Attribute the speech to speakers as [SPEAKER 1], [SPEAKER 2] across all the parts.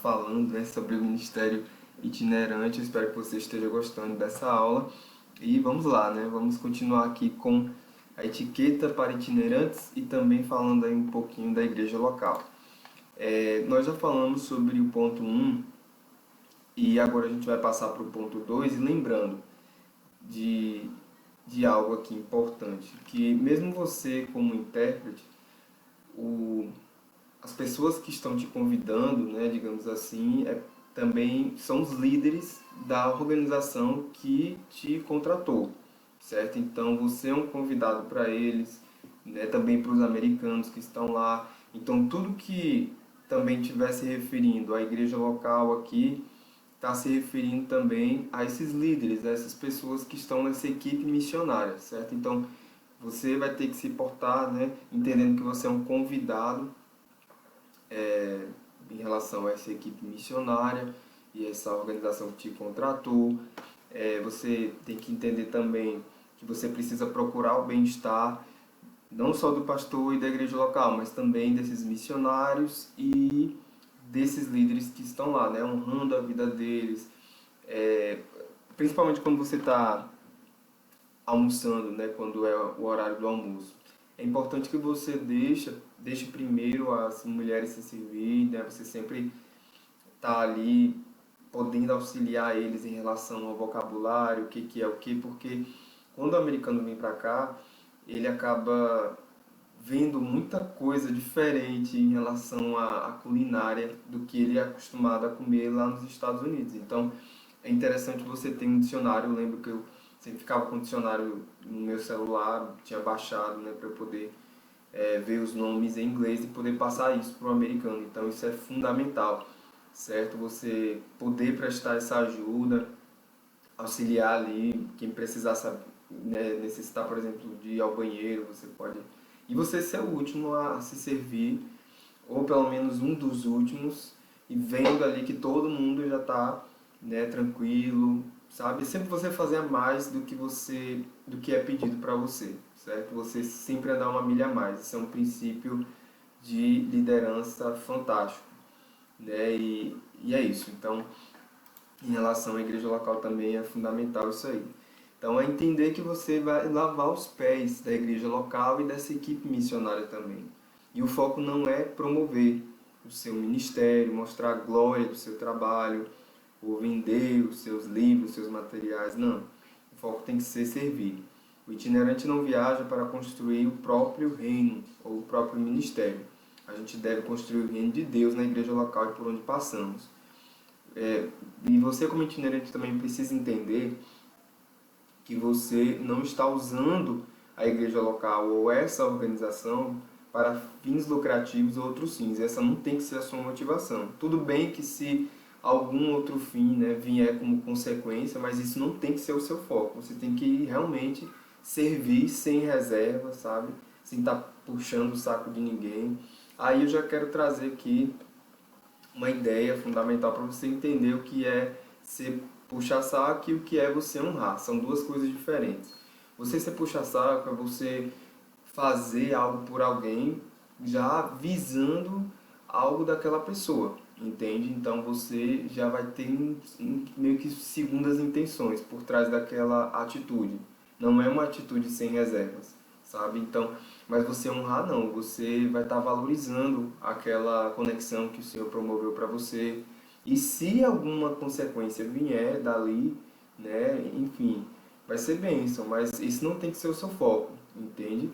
[SPEAKER 1] falando, né, sobre o ministério itinerante. Eu espero que você esteja gostando dessa aula. E vamos lá, né? Vamos continuar aqui com a etiqueta para itinerantes e também falando aí um pouquinho da igreja local. Nós já falamos sobre o ponto um e agora a gente vai passar para o ponto 2 e lembrando de, de algo aqui importante, que mesmo você como intérprete, o, as pessoas que estão te convidando, né, digamos assim, também são os líderes da organização que te contratou, certo? Então você é um convidado para eles, né, também para os americanos que estão lá. Então tudo que também estiver se referindo à igreja local aqui, está se referindo também a esses líderes, a essas pessoas que estão nessa equipe missionária, certo? Então você vai ter que se portar, né, entendendo que você é um convidado em relação a essa equipe missionária e essa organização que te contratou. Você tem que entender também que você precisa procurar o bem-estar não só do pastor e da igreja local, mas também desses missionários e desses líderes que estão lá, né, honrando a vida deles, é, principalmente quando você está almoçando, né, quando é o horário do almoço. É importante que você deixe primeiro as mulheres se servir, né, você sempre está ali podendo auxiliar eles em relação ao vocabulário, o que, que é o que, porque quando o americano vem para cá, ele acaba vendo muita coisa diferente em relação à culinária do que ele é acostumado a comer lá nos Estados Unidos. Então, é interessante você ter um dicionário. Eu lembro que eu sempre ficava com o dicionário no meu celular, tinha baixado, né, para eu poder ver os nomes em inglês e poder passar isso para o americano. Então, isso é fundamental, certo? Você poder prestar essa ajuda, auxiliar ali quem precisar, né, necessitar, por exemplo, de ir ao banheiro, você pode. E você ser o último a se servir, ou pelo menos um dos últimos, e vendo ali que todo mundo já está, né, tranquilo, sabe? Sempre você fazer mais do que é pedido para você, certo? Você sempre andar uma milha a mais. Isso é um princípio de liderança fantástico, né? E é isso. Então, em relação à igreja local também é fundamental isso aí. Então é entender que você vai lavar os pés da igreja local e dessa equipe missionária também. E o foco não é promover o seu ministério, mostrar a glória do seu trabalho, ou vender os seus livros, os seus materiais, não. O foco tem que ser servir. O itinerante não viaja para construir o próprio reino ou o próprio ministério. A gente deve construir o reino de Deus na igreja local e por onde passamos. E você como itinerante também precisa entender que você não está usando a igreja local ou essa organização para fins lucrativos ou outros fins. Essa não tem que ser a sua motivação. Tudo bem que se algum outro fim, né, vier como consequência, mas isso não tem que ser o seu foco. Você tem que realmente servir sem reserva, sabe? Sem estar puxando o saco de ninguém. Aí eu já quero trazer aqui uma ideia fundamental para você entender o que é ser puxa-saco e o que é você honrar. São duas coisas diferentes. Você ser puxa-saco é você fazer algo por alguém já visando algo daquela pessoa, entende? Então você já vai ter meio que segundas intenções por trás daquela atitude. Não é uma atitude sem reservas, sabe? Então, mas você honrar não, você vai estar valorizando aquela conexão que o Senhor promoveu para você. E se alguma consequência vier dali, né, enfim, vai ser bênção, mas isso não tem que ser o seu foco, entende?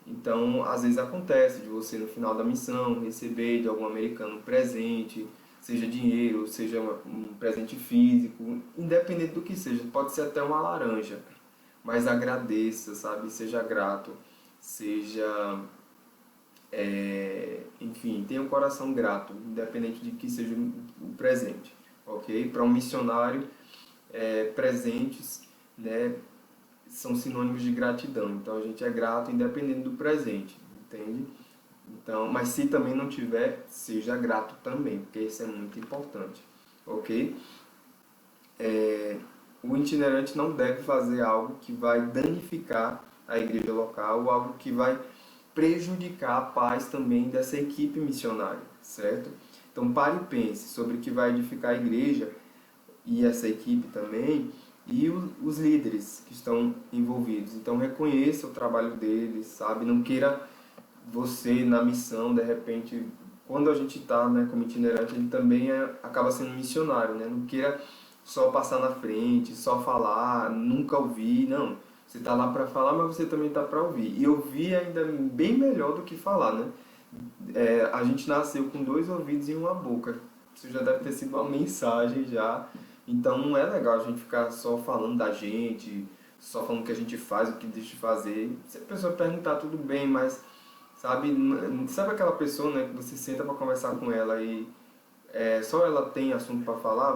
[SPEAKER 1] Então, às vezes acontece de você no final da missão receber de algum americano um presente, seja dinheiro, seja um presente físico, independente do que seja, pode ser até uma laranja, mas agradeça, sabe? Seja grato, seja, enfim, tenha um coração grato, independente de que seja o presente, ok? Para um missionário, presentes, né, são sinônimos de gratidão. Então a gente é grato independente do presente, entende? Então, mas se também não tiver, seja grato também, porque isso é muito importante, ok? O itinerante não deve fazer algo que vai danificar a igreja local ou algo que vai prejudicar a paz também dessa equipe missionária, certo? Então pare e pense sobre o que vai edificar a igreja e essa equipe também, e os líderes que estão envolvidos. Então reconheça o trabalho deles, sabe? Não queira você na missão, de repente, quando a gente está, né, como itinerante, a gente também acaba sendo missionário, né? Não queira só passar na frente, só falar, nunca ouvir, não. Você está lá para falar, mas você também está para ouvir. E ouvir ainda é bem melhor do que falar, né? A gente nasceu com 2 ouvidos e uma boca. Isso já deve ter sido uma mensagem já. Então não é legal a gente ficar só falando da gente, só falando o que a gente faz, o que deixa de fazer. Se a pessoa perguntar, tudo bem, mas sabe aquela pessoa, né, que você senta para conversar com ela e só ela tem assunto para falar,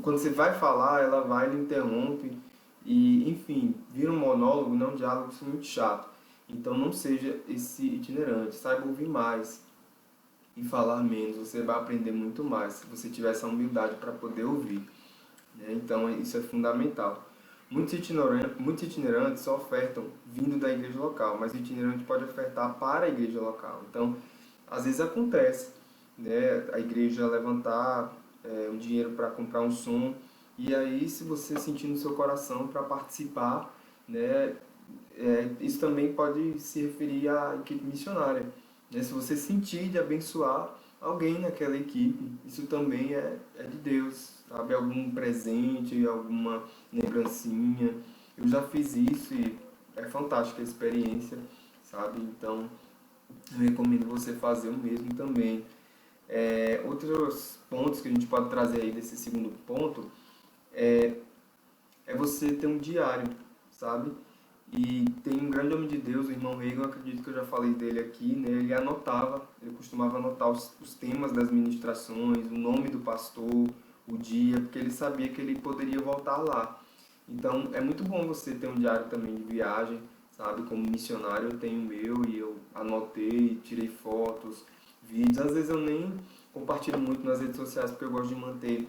[SPEAKER 1] quando você vai falar, ela vai e lhe interrompe e, enfim, vira um monólogo, não um diálogo, isso é muito chato. Então não seja esse itinerante, saiba ouvir mais e falar menos, você vai aprender muito mais se você tiver essa humildade para poder ouvir, né? Então isso é fundamental. Muitos itinerantes só ofertam vindo da igreja local, mas o itinerante pode ofertar para a igreja local. Então, às vezes acontece, né, a igreja levantar um dinheiro para comprar um som, e aí se você sentir no seu coração para participar, né, isso também pode se referir à equipe missionária, né? Se você sentir de abençoar alguém naquela equipe, isso também é de Deus, sabe? Algum presente, alguma lembrancinha. Eu já fiz isso e é fantástica a experiência, sabe? Então, eu recomendo você fazer o mesmo também. Outros pontos que a gente pode trazer aí desse segundo ponto é você ter um diário, sabe? E tem um grande homem de Deus, o irmão Reagan, acredito que eu já falei dele aqui, né? Ele costumava anotar os temas das ministrações, o nome do pastor, o dia, porque ele sabia que ele poderia voltar lá. Então é muito bom você ter um diário também de viagem, sabe? Como missionário eu tenho o meu e eu anotei, tirei fotos, vídeos. Às vezes eu nem compartilho muito nas redes sociais porque eu gosto de manter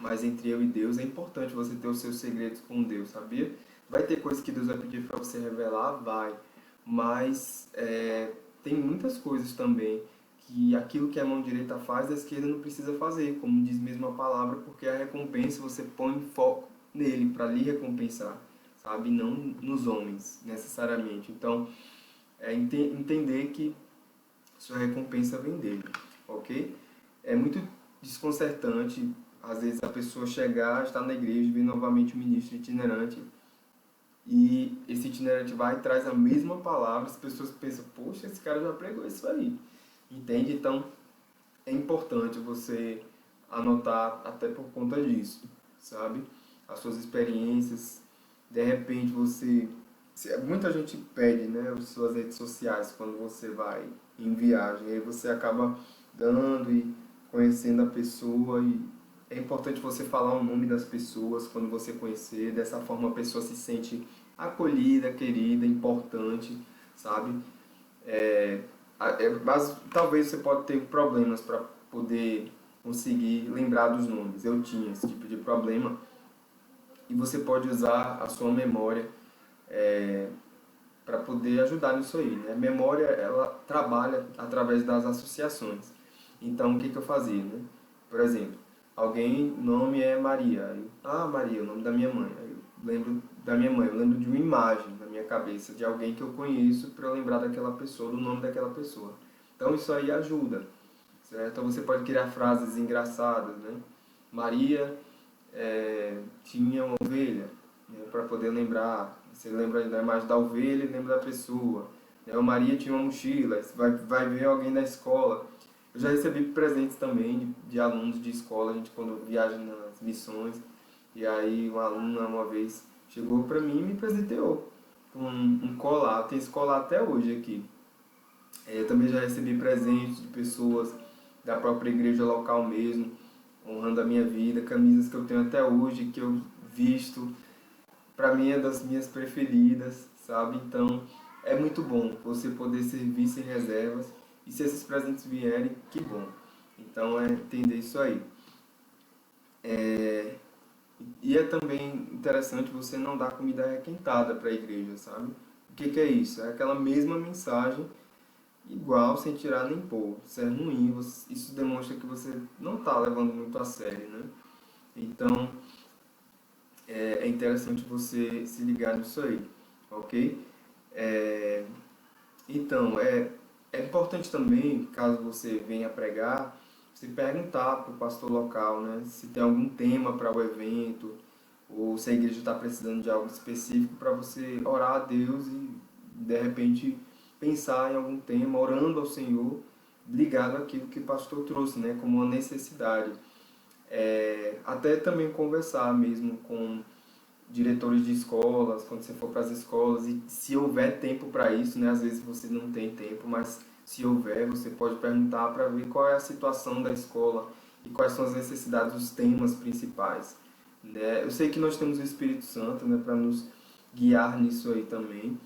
[SPEAKER 1] mais entre eu e Deus. É importante você ter os seus segredos com Deus, sabia? Vai ter coisas que Deus vai pedir para você revelar? Vai. Mas tem muitas coisas também que aquilo que a mão direita faz, a esquerda não precisa fazer, como diz mesmo a palavra, porque a recompensa você põe foco nele para lhe recompensar, sabe? Não nos homens, necessariamente. Então, entender que sua recompensa vem dele, ok? É muito desconcertante, às vezes, a pessoa chegar, estar na igreja, ver novamente o ministro itinerante, e esse itinerante vai e traz a mesma palavra, as pessoas pensam, poxa, esse cara já pregou isso aí, entende? Então, é importante você anotar até por conta disso, sabe? As suas experiências, de repente muita gente pede, né, as suas redes sociais quando você vai em viagem, aí você acaba dando e conhecendo a pessoa e é importante você falar o nome das pessoas quando você conhecer, dessa forma a pessoa se sente acolhida, querida, importante, sabe? Mas talvez você pode ter problemas para poder conseguir lembrar dos nomes. Eu tinha esse tipo de problema e você pode usar a sua memória para poder ajudar nisso aí, né? A memória, ela trabalha através das associações. Então, o que eu fazia, né? Por exemplo, nome é Maria. Maria, o nome da minha mãe. Aí eu lembro da minha mãe, eu lembro de uma imagem na minha cabeça de alguém que eu conheço para eu lembrar daquela pessoa, do nome daquela pessoa. Então, isso aí ajuda, certo? Então, você pode criar frases engraçadas, né? Maria tinha uma ovelha, né, para poder lembrar. Você lembra da imagem da ovelha e lembra da pessoa. Né? A Maria tinha uma mochila, você vai ver alguém da escola. Eu já recebi presentes também de alunos de escola, a gente quando viaja nas missões. E aí uma aluna uma vez chegou para mim e me presenteou com um colar. Tem esse colar até hoje aqui. Eu também já recebi presentes de pessoas da própria igreja local mesmo, honrando a minha vida, camisas que eu tenho até hoje, que eu visto, para mim é das minhas preferidas, sabe? Então é muito bom você poder servir sem reservas e se esses presentes vierem, que bom. Então é entender isso aí. E é também interessante você não dar comida requentada para a igreja, sabe? O que é isso? É aquela mesma mensagem igual sem tirar nem pôr. Isso é ruim, isso demonstra que você não está levando muito a sério, né? Então, é interessante você se ligar nisso aí, ok? É, então, é importante também, caso você venha pregar, você perguntar para o pastor local, né, se tem algum tema para o evento, ou se a igreja está precisando de algo específico para você orar a Deus e, de repente, pensar em algum tema, orando ao Senhor, ligado àquilo que o pastor trouxe, né, como uma necessidade. Até também conversar mesmo com diretores de escolas, quando você for para as escolas, e se houver tempo para isso, né? Às vezes você não tem tempo, mas se houver, você pode perguntar para ver qual é a situação da escola e quais são as necessidades, os temas principais, né? Eu sei que nós temos o Espírito Santo, né, para nos guiar nisso aí também.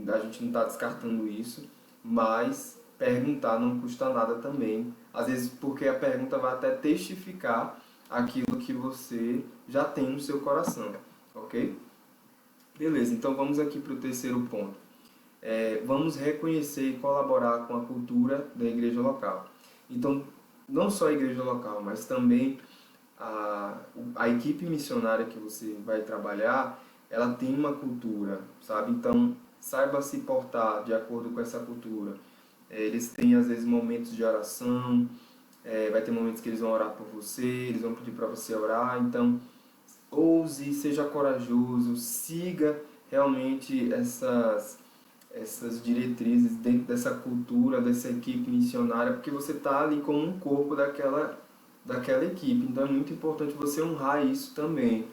[SPEAKER 1] A gente não está descartando isso, mas perguntar não custa nada também. Às vezes porque a pergunta vai até testificar aquilo que você já tem no seu coração. Ok? Beleza, então vamos aqui para o terceiro ponto. Vamos reconhecer e colaborar com a cultura da igreja local. Então, não só a igreja local, mas também a equipe missionária que você vai trabalhar, ela tem uma cultura, sabe? Então, saiba se portar de acordo com essa cultura. Eles têm, às vezes, momentos de oração, vai ter momentos que eles vão orar por você, eles vão pedir para você orar, então ouse, seja corajoso, siga realmente essas diretrizes dentro dessa cultura, dessa equipe missionária, porque você está ali como um corpo daquela equipe. Então é muito importante você honrar isso também.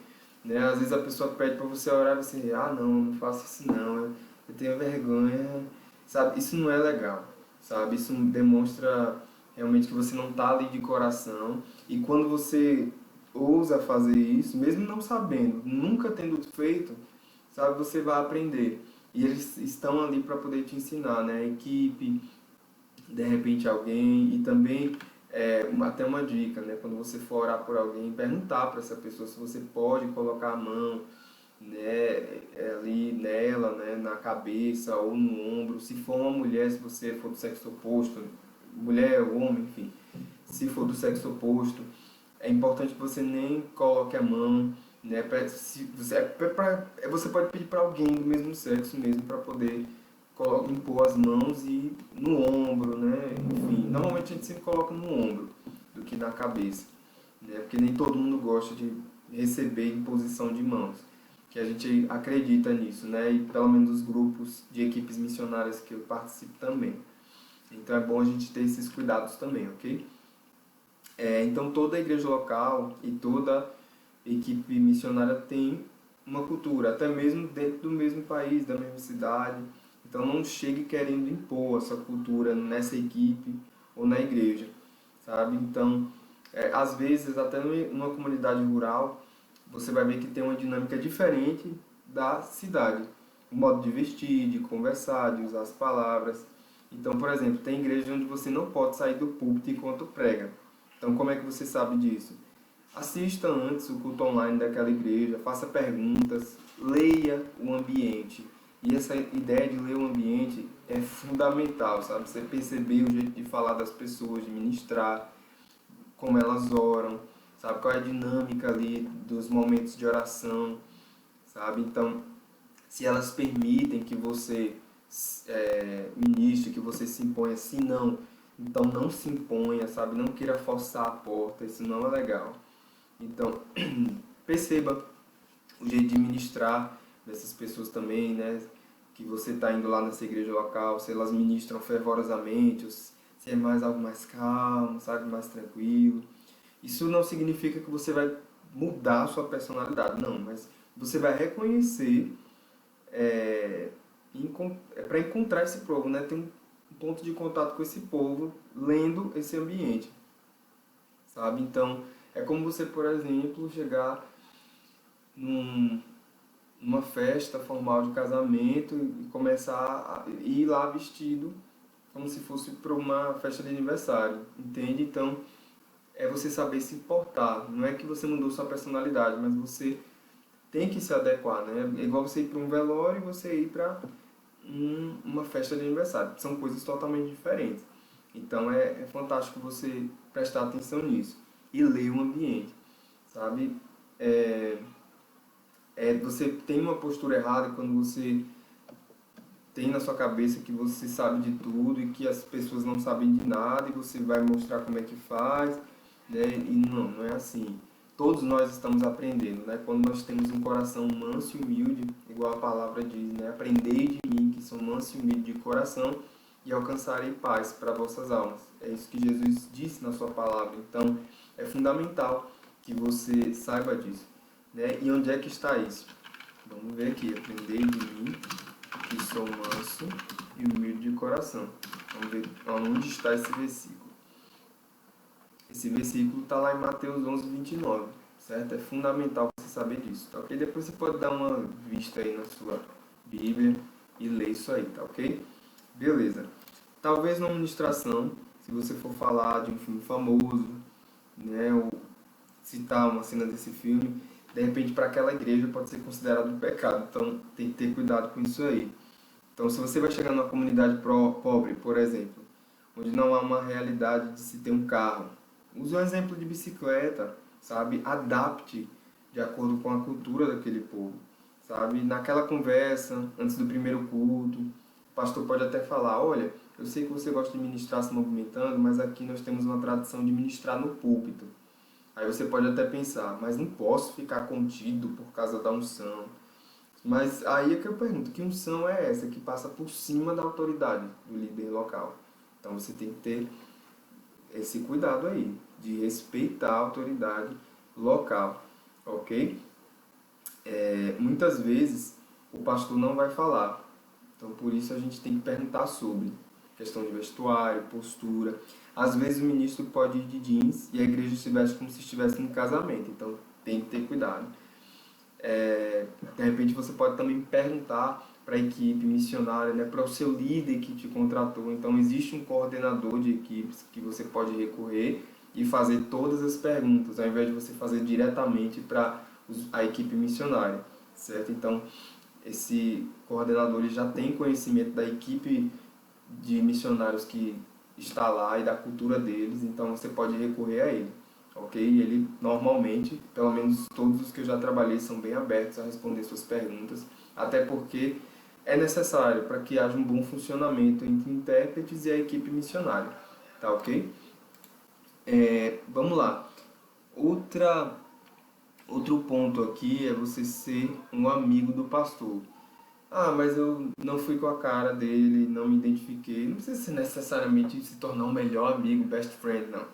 [SPEAKER 1] Né? Às vezes a pessoa pede para você orar e você, não faço isso não, eu tenho vergonha, sabe? Isso não é legal, sabe? Isso demonstra realmente que você não está ali de coração. E quando você ousa fazer isso, mesmo não sabendo, nunca tendo feito, sabe, você vai aprender. E eles estão ali para poder te ensinar, né? A equipe, de repente alguém, e também até uma dica, né? Quando você for orar por alguém, perguntar para essa pessoa se você pode colocar a mão, né, ali nela, né, na cabeça ou no ombro. Se for uma mulher, se você for do sexo oposto, mulher ou homem, enfim, se for do sexo oposto, é importante que você nem coloque a mão, né? Você pode pedir para alguém do mesmo sexo mesmo para poder impor as mãos e no ombro, né? Enfim, normalmente a gente sempre coloca no ombro do que na cabeça, né? Porque nem todo mundo gosta de receber imposição de mãos, que a gente acredita nisso, né? E pelo menos os grupos de equipes missionárias que eu participo também. Então é bom a gente ter esses cuidados também, ok? Então toda a igreja local e toda equipe missionária tem uma cultura, até mesmo dentro do mesmo país, da mesma cidade. Então não chegue querendo impor a sua cultura nessa equipe ou na igreja, sabe? Então, às vezes, até numa comunidade rural, você vai ver que tem uma dinâmica diferente da cidade. O modo de vestir, de conversar, de usar as palavras. Então, por exemplo, tem igreja onde você não pode sair do púlpito enquanto prega. Então, como é que você sabe disso? Assista antes o culto online daquela igreja, faça perguntas, leia o ambiente. E essa ideia de ler o ambiente é fundamental, sabe? Você perceber o jeito de falar das pessoas, de ministrar, como elas oram, sabe? Qual é a dinâmica ali dos momentos de oração, sabe? Então, se elas permitem que você ministre, que você se imponha, se não, então não se imponha, sabe? Não queira forçar a porta, isso não é legal. Então, perceba o jeito de ministrar dessas pessoas também, né? Que você está indo lá nessa igreja local, se elas ministram fervorosamente, ou se é mais algo mais calmo, sabe? Mais tranquilo. Isso não significa que você vai mudar a sua personalidade, não, mas você vai reconhecer para encontrar esse povo, né? Ter um ponto de contato com esse povo lendo esse ambiente, sabe? Então, é como você, por exemplo, chegar numa festa formal de casamento e começar a ir lá vestido como se fosse para uma festa de aniversário, entende? Então, é você saber se portar. Não é que você mudou sua personalidade, mas você tem que se adequar, né? É igual você ir para um velório e você ir para uma festa de aniversário. São coisas totalmente diferentes. Então é fantástico você prestar atenção nisso e ler o ambiente, sabe? Você tem uma postura errada quando você tem na sua cabeça que você sabe de tudo e que as pessoas não sabem de nada e você vai mostrar como é que faz, né? E não é assim. Todos nós estamos aprendendo, né? Quando nós temos um coração manso e humilde, igual a palavra diz, né? Aprendei de mim, que sou manso e humilde de coração, e alcançarei paz para vossas almas. É isso que Jesus disse na sua palavra. Então, é fundamental que você saiba disso, né? E onde é que está isso? Vamos ver aqui. Aprendei de mim, que sou manso e humilde de coração. Vamos ver onde está esse versículo. Esse versículo está lá em Mateus 11:29, certo? É fundamental você saber disso, tá ok? Depois você pode dar uma vista aí na sua Bíblia e ler isso aí, tá ok? Beleza. Talvez na ministração, se você for falar de um filme famoso, né, ou citar uma cena desse filme, de repente para aquela igreja pode ser considerado um pecado, então tem que ter cuidado com isso aí. Então, se você vai chegar numa comunidade pobre, por exemplo, onde não há uma realidade de se ter um carro, use um exemplo de bicicleta, sabe? Adapte de acordo com a cultura daquele povo, sabe? Naquela conversa, antes do primeiro culto, o pastor pode até falar, olha, eu sei que você gosta de ministrar se movimentando, mas aqui nós temos uma tradição de ministrar no púlpito. Aí você pode até pensar, mas não posso ficar contido por causa da unção. Mas aí é que eu pergunto, que unção é essa que passa por cima da autoridade do líder local? Então você tem que ter esse cuidado aí, de respeitar a autoridade local, ok? Muitas vezes o pastor não vai falar, então por isso a gente tem que perguntar sobre questão de vestuário, postura. Às vezes o ministro pode ir de jeans e a igreja se veste como se estivesse em casamento, então tem que ter cuidado. De repente você pode também perguntar para a equipe missionária, né, para o seu líder que te contratou. Então existe um coordenador de equipes que você pode recorrer e fazer todas as perguntas, ao invés de você fazer diretamente para a equipe missionária, certo? Então esse coordenador ele já tem conhecimento da equipe de missionários que está lá e da cultura deles, então você pode recorrer a ele. Ok? Ele normalmente, pelo menos todos os que eu já trabalhei, são bem abertos a responder suas perguntas, até porque é necessário para que haja um bom funcionamento entre intérpretes e a equipe missionária. Tá ok? Vamos lá. Outro ponto aqui é você ser um amigo do pastor. Ah, mas eu não fui com a cara dele, não me identifiquei. Não precisa ser necessariamente se tornar um melhor amigo, best friend, não.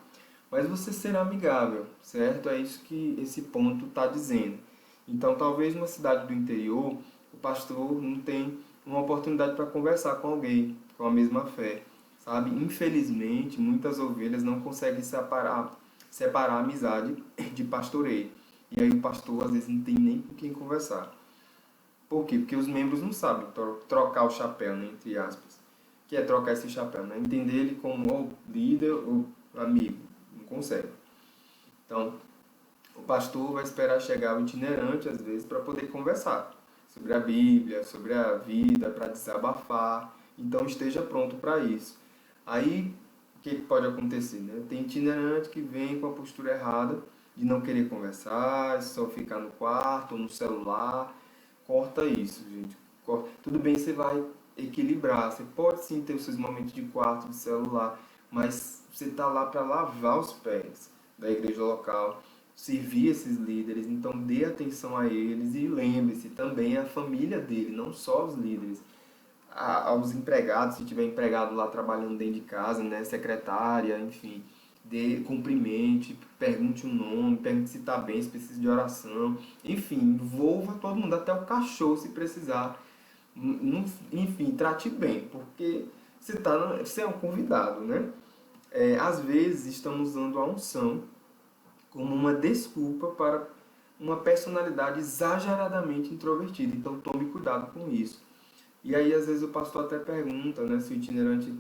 [SPEAKER 1] Mas você será amigável, certo? É isso que esse ponto está dizendo. Então, talvez numa cidade do interior, o pastor não tem uma oportunidade para conversar com alguém com a mesma fé, sabe? Infelizmente, muitas ovelhas não conseguem separar a amizade de pastoreio. E aí o pastor, às vezes, não tem nem com quem conversar. Por quê? Porque os membros não sabem trocar o chapéu, né, entre aspas. O que é trocar esse chapéu? Né? Entender ele como ou líder ou amigo. Não consegue. Então, o pastor vai esperar chegar o itinerante, às vezes, para poder conversar sobre a Bíblia, sobre a vida, para desabafar. Então, esteja pronto para isso. Aí, o que pode acontecer? Né? Tem itinerante que vem com a postura errada de não querer conversar, só ficar no quarto ou no celular. Corta isso, gente. Tudo bem, você vai equilibrar. Você pode sim ter os seus momentos de quarto, de celular, mas você está lá para lavar os pés da igreja local, servir esses líderes, então dê atenção a eles e lembre-se também a família dele, não só os líderes, aos empregados, se tiver empregado lá trabalhando dentro de casa, né, secretária, enfim, dê cumprimente, pergunte o nome, pergunte se está bem, se precisa de oração, enfim, envolva todo mundo, até o cachorro se precisar, enfim, trate bem, porque você é um convidado, né? Às vezes estamos usando a unção como uma desculpa para uma personalidade exageradamente introvertida. Então tome cuidado com isso. E aí às vezes o pastor até pergunta, né, se o itinerante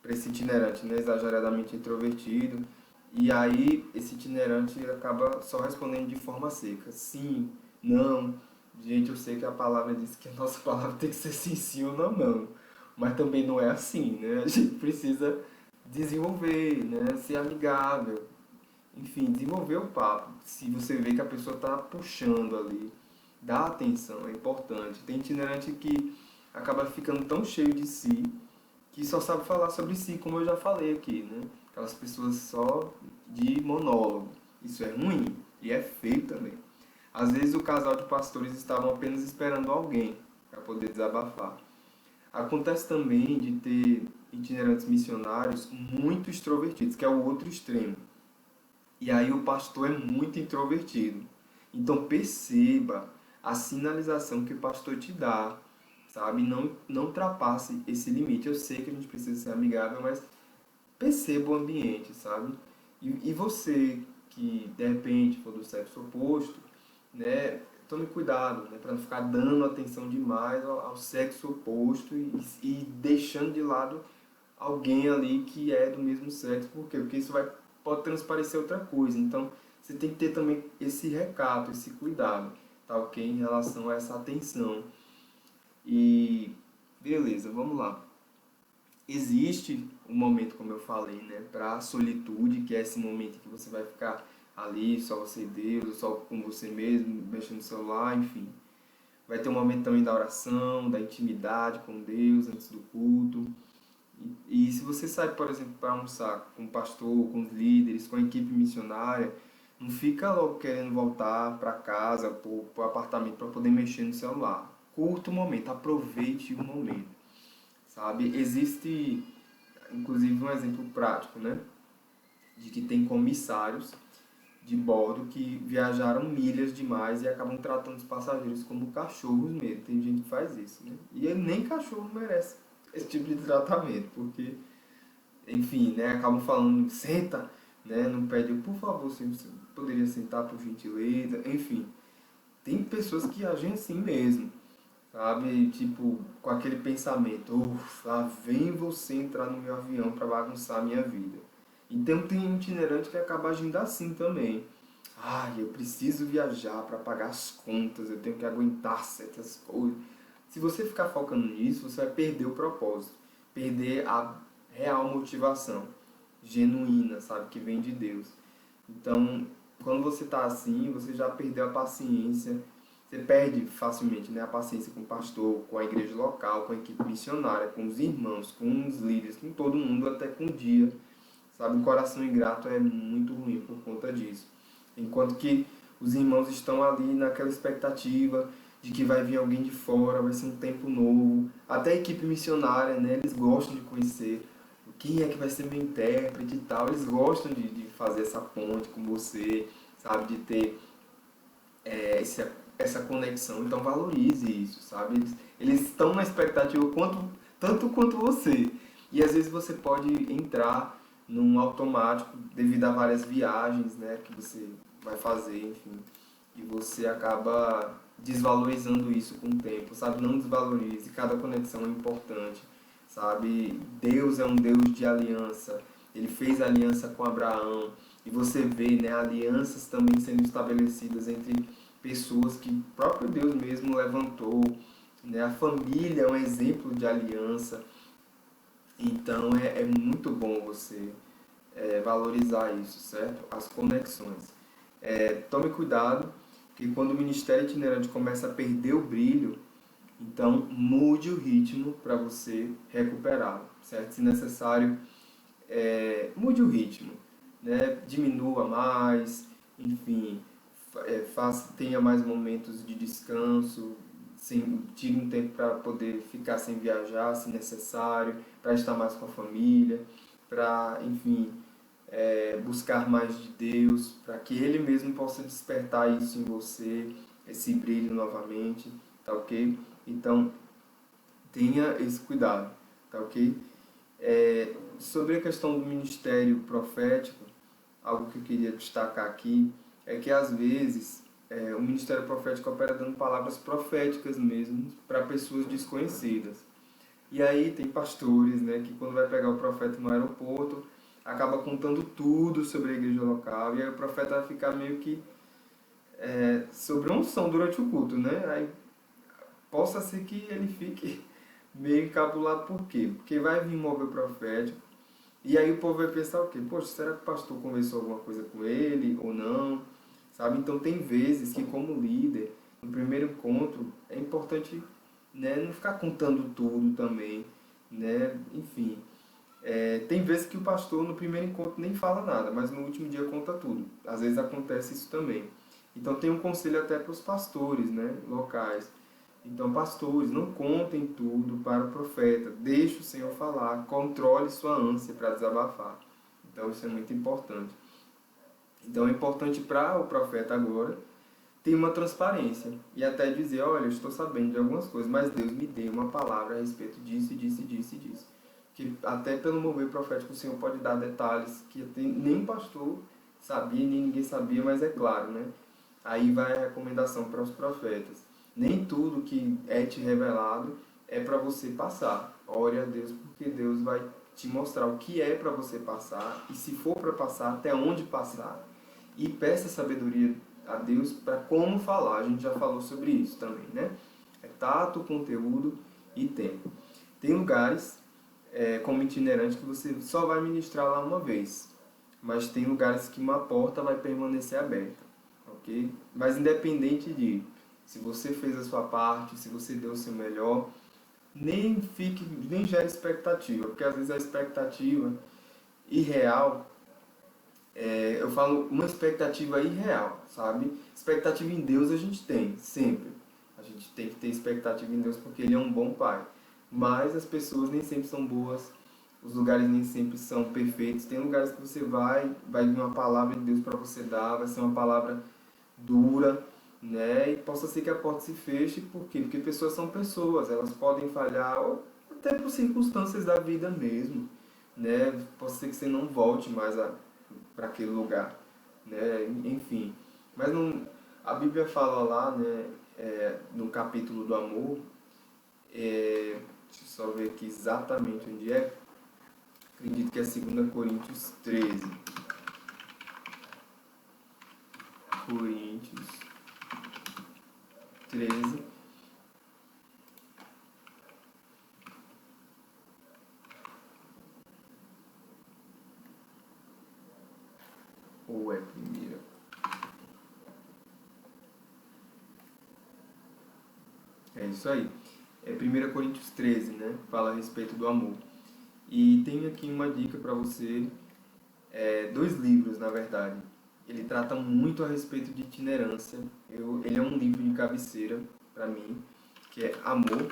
[SPEAKER 1] para esse itinerante, né, exageradamente introvertido. E aí esse itinerante acaba só respondendo de forma seca, sim, não, Gente, eu sei que a palavra diz que a nossa palavra tem que ser sim, sim ou não, não. Mas também não é assim, né? A gente precisa desenvolver, né? Ser amigável, enfim, desenvolver o papo. Se você vê que a pessoa está puxando ali, dá atenção, é importante. Tem itinerante que acaba ficando tão cheio de si que só sabe falar sobre si, como eu já falei aqui, né? Aquelas pessoas só de monólogo. Isso é ruim e é feio também. Às vezes o casal de pastores estavam apenas esperando alguém para poder desabafar. Acontece também de ter itinerantes missionários muito extrovertidos, que é o outro extremo. E aí o pastor é muito introvertido. Então perceba a sinalização que o pastor te dá, sabe? Não ultrapasse esse limite. Eu sei que a gente precisa ser amigável, mas perceba o ambiente, sabe? E você que de repente for do sexo oposto, né? Tome cuidado, né? Para não ficar dando atenção demais ao sexo oposto e deixando de lado alguém ali que é do mesmo sexo. Por quê? Porque isso pode transparecer outra coisa. Então, você tem que ter também esse recato, esse cuidado, tá ok? Em relação a essa atenção. E, beleza, vamos lá. Existe um momento, como eu falei, né, para a solitude, que é esse momento que você vai ficar ali, só você e Deus, só com você mesmo, mexendo no celular, enfim. Vai ter um momento também da oração, da intimidade com Deus antes do culto. E se você sai, por exemplo, para almoçar com o pastor, com os líderes, com a equipe missionária, não fica logo querendo voltar para casa, para o apartamento, para poder mexer no celular. Curta o momento, aproveite o momento, sabe? Existe, inclusive, um exemplo prático, né? De que tem comissários de bordo que viajaram milhas demais e acabam tratando os passageiros como cachorros mesmo. Tem gente que faz isso, né? E nem cachorro merece esse tipo de tratamento, porque enfim, né, acabam falando, senta, né, não pede, por favor, você poderia sentar por gentileza, enfim. Tem pessoas que agem assim mesmo, sabe, tipo, com aquele pensamento, lá vem você entrar no meu avião para bagunçar a minha vida. Então tem itinerante que acaba agindo assim também. Eu preciso viajar para pagar as contas, eu tenho que aguentar certas coisas. Se você ficar focando nisso, você vai perder o propósito, perder a real motivação genuína, sabe, que vem de Deus. Então, quando você está assim, você já perdeu a paciência, você perde facilmente, né, a paciência com o pastor, com a igreja local, com a equipe missionária, com os irmãos, com os líderes, com todo mundo, até com o dia. Sabe, um coração ingrato é muito ruim por conta disso. Enquanto que os irmãos estão ali naquela expectativa de que vai vir alguém de fora, vai ser um tempo novo. Até a equipe missionária, né, eles gostam de conhecer quem é que vai ser meu intérprete e tal. Eles gostam de fazer essa ponte com você, sabe, de ter essa conexão. Então valorize isso, sabe? Eles estão na expectativa tanto quanto você. E às vezes você pode entrar num automático devido a várias viagens, né, que você vai fazer, enfim. E você acaba desvalorizando isso com o tempo, sabe? Não desvalorize, cada conexão é importante, sabe? Deus é um Deus de aliança. Ele fez aliança com Abraão. E você vê, né, alianças também sendo estabelecidas entre pessoas que o próprio Deus mesmo levantou. Né? A família é um exemplo de aliança. Então é muito bom você valorizar isso, certo? As conexões. Tome cuidado que quando o ministério itinerante começa a perder o brilho, então mude o ritmo para você recuperá-lo, certo? Se necessário, mude o ritmo, né? Diminua mais, enfim, tenha mais momentos de descanso, tire um tempo para poder ficar sem viajar, se necessário, para estar mais com a família, para, enfim, buscar mais de Deus, para que Ele mesmo possa despertar isso em você, esse brilho novamente, tá ok? Então, tenha esse cuidado, tá ok? Sobre a questão do ministério profético, algo que eu queria destacar aqui é que às vezes o ministério profético opera dando palavras proféticas mesmo para pessoas desconhecidas. E aí tem pastores, né, que quando vai pegar o profeta no aeroporto, acaba contando tudo sobre a igreja local, e aí o profeta vai ficar meio que sobre a unção durante o culto, né? Aí possa ser que ele fique meio encabulado. Por quê? Porque vai vir mover profético. E aí o povo vai pensar o quê? Poxa, será que o pastor conversou alguma coisa com ele ou não? Sabe? Então tem vezes que, como líder, no primeiro encontro, é importante, né, não ficar contando tudo também, né? Enfim, tem vezes que o pastor no primeiro encontro nem fala nada, mas no último dia conta tudo. Às vezes acontece isso também. Então tem um conselho até para os pastores, né, locais. Então, pastores, não contem tudo para o profeta. Deixe o Senhor falar. Controle sua ânsia para desabafar. Então, isso é muito importante. Então, é importante para o profeta agora ter uma transparência e até dizer, olha, eu estou sabendo de algumas coisas, mas Deus me deu uma palavra a respeito disso, disso, disso e disso. Que até pelo mover profético o Senhor pode dar detalhes que nem o pastor sabia, nem ninguém sabia, mas é claro, né? Aí vai a recomendação para os profetas. Nem tudo que é te revelado é para você passar. Ore a Deus, porque Deus vai te mostrar o que é para você passar e, se for para passar, até onde passar. E peça sabedoria a Deus para como falar. A gente já falou sobre isso também, né? É tato, conteúdo e tempo. Tem lugares, como itinerante, que você só vai ministrar lá uma vez. Mas tem lugares que uma porta vai permanecer aberta. Ok? Mas independente de se você fez a sua parte, se você deu o seu melhor, nem gere expectativa, porque às vezes a expectativa irreal, eu falo uma expectativa irreal, sabe? Expectativa em Deus a gente tem, sempre. A gente tem que ter expectativa em Deus porque Ele é um bom Pai. Mas as pessoas nem sempre são boas, os lugares nem sempre são perfeitos. Tem lugares que você vai vir uma palavra de Deus para você dar, vai ser uma palavra dura, né? E possa ser que a porta se feche, por quê? Porque pessoas são pessoas, elas podem falhar, ou até por circunstâncias da vida mesmo, né? Possa ser que você não volte mais para aquele lugar, né? Enfim. Mas não, a Bíblia fala lá, né, no capítulo do amor, deixa eu só ver aqui exatamente onde é, acredito que é 2 Coríntios 13. Coríntios 13. Ou é primeira? É isso aí. É 1 Coríntios 13, né? Fala a respeito do amor. E tem aqui uma dica para você, 2 livros, na verdade. Ele trata muito a respeito de itinerância. Ele é um livro de cabeceira para mim, que é Amor,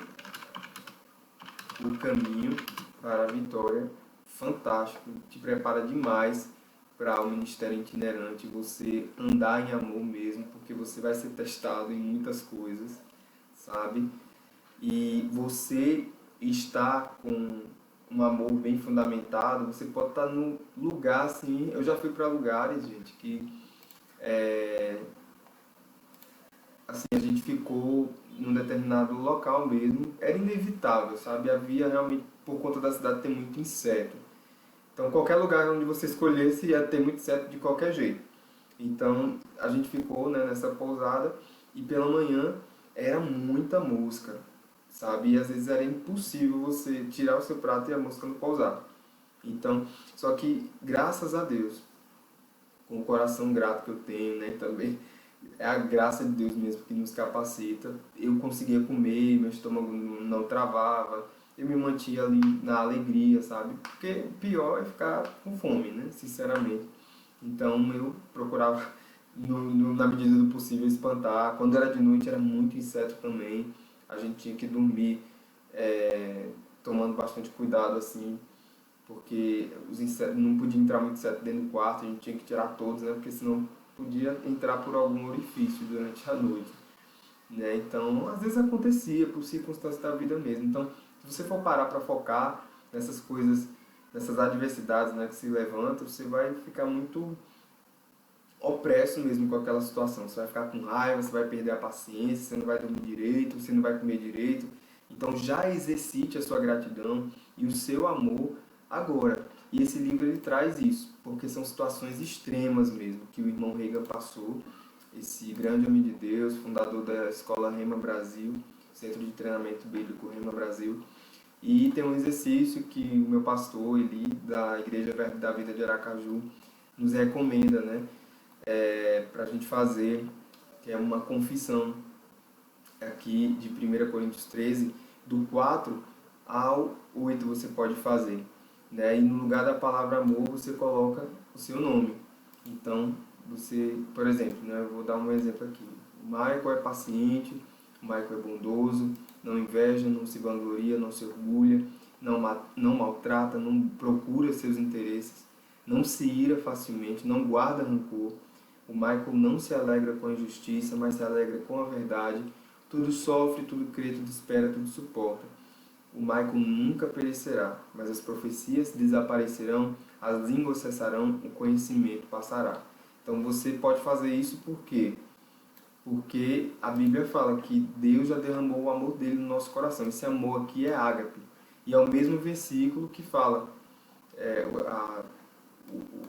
[SPEAKER 1] o Caminho para a Vitória. Fantástico, te prepara demais para o ministério itinerante, você andar em amor mesmo, porque você vai ser testado em muitas coisas, sabe? E você está com um amor bem fundamentado, você pode estar num lugar assim. Eu já fui para lugares, gente, que assim, a gente ficou num determinado local mesmo, era inevitável, sabe? Havia realmente, por conta da cidade ter muito inseto. Então, qualquer lugar onde você escolhesse ia ter muito inseto de qualquer jeito. Então, a gente ficou, né, nessa pousada e pela manhã era muita mosca, sabe? E às vezes era impossível você tirar o seu prato e a mosca não pousar. Então, só que graças a Deus, com o coração grato que eu tenho, né, também é a graça de Deus mesmo que nos capacita. Eu conseguia comer, meu estômago não travava, eu me mantinha ali na alegria, sabe? Porque o pior é ficar com fome, né? Sinceramente. Então eu procurava, na medida do possível, espantar. Quando era de noite era muito inseto também. A gente tinha que dormir tomando bastante cuidado, assim, porque os insetos, não podia entrar muito inseto dentro do quarto, a gente tinha que tirar todos, né? Porque senão podia entrar por algum orifício durante a noite, né? Então, às vezes acontecia por circunstâncias da vida mesmo. Então, se você for parar para focar nessas coisas, nessas adversidades, né, que se levantam, você vai ficar muito opresso mesmo com aquela situação. Você vai ficar com raiva, você vai perder a paciência, você não vai dormir direito, você não vai comer direito. Então, já exercite a sua gratidão e o seu amor agora. E esse livro ele traz isso, porque são situações extremas mesmo que o irmão Reagan passou. esse grande homem de Deus, fundador da Escola Rema Brasil, Centro de Treinamento Bíblico Rema Brasil. E tem um exercício que o meu pastor, Eli, da Igreja Verbo da Vida de Aracaju, nos recomenda, né? Para a gente fazer, que é uma confissão aqui de 1 Coríntios 13, do 4 ao 8 você pode fazer, né? E no lugar da palavra amor você coloca o seu nome. Então, você, por exemplo, né, eu vou dar um exemplo aqui. O Michael é paciente, o Michael é bondoso, não inveja, não se vangloria, não se orgulha, não maltrata, não procura seus interesses, não se ira facilmente, não guarda rancor. O Michael não se alegra com a injustiça, mas se alegra com a verdade. Tudo sofre, tudo crê, tudo espera, tudo suporta. O Michael nunca perecerá, mas as profecias desaparecerão, as línguas cessarão, o conhecimento passará. Então você pode fazer isso por quê? Porque a Bíblia fala que Deus já derramou o amor dele no nosso coração. Esse amor aqui é ágape. E é o mesmo versículo que fala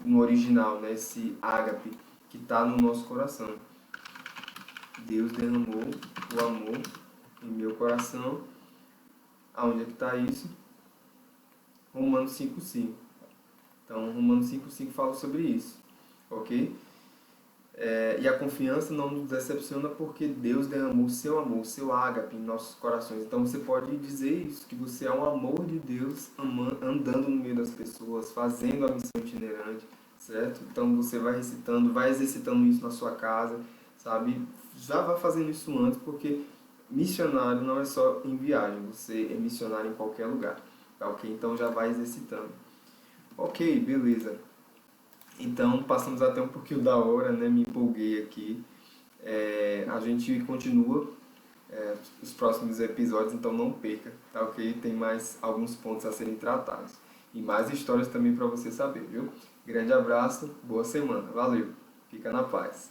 [SPEAKER 1] no original, né, esse ágape que está no nosso coração. Deus derramou o amor em meu coração. Aonde é que está isso? Romanos 5,5. Então, Romanos 5,5 fala sobre isso. Ok? E a confiança não nos decepciona porque Deus derramou o seu amor, o seu ágape em nossos corações. Então você pode dizer isso, que você é um amor de Deus andando no meio das pessoas, fazendo a missão itinerante, certo? Então você vai recitando, vai exercitando isso na sua casa, sabe? Já vai fazendo isso antes, porque missionário não é só em viagem, você é missionário em qualquer lugar, tá ok? Então já vai exercitando. Ok, beleza. Então, passamos até um pouquinho da hora, né? Me empolguei aqui. A gente continua os próximos episódios, então não perca, tá ok? Tem mais alguns pontos a serem tratados. E mais histórias também para você saber, viu? Grande abraço, boa semana. Valeu, fica na paz.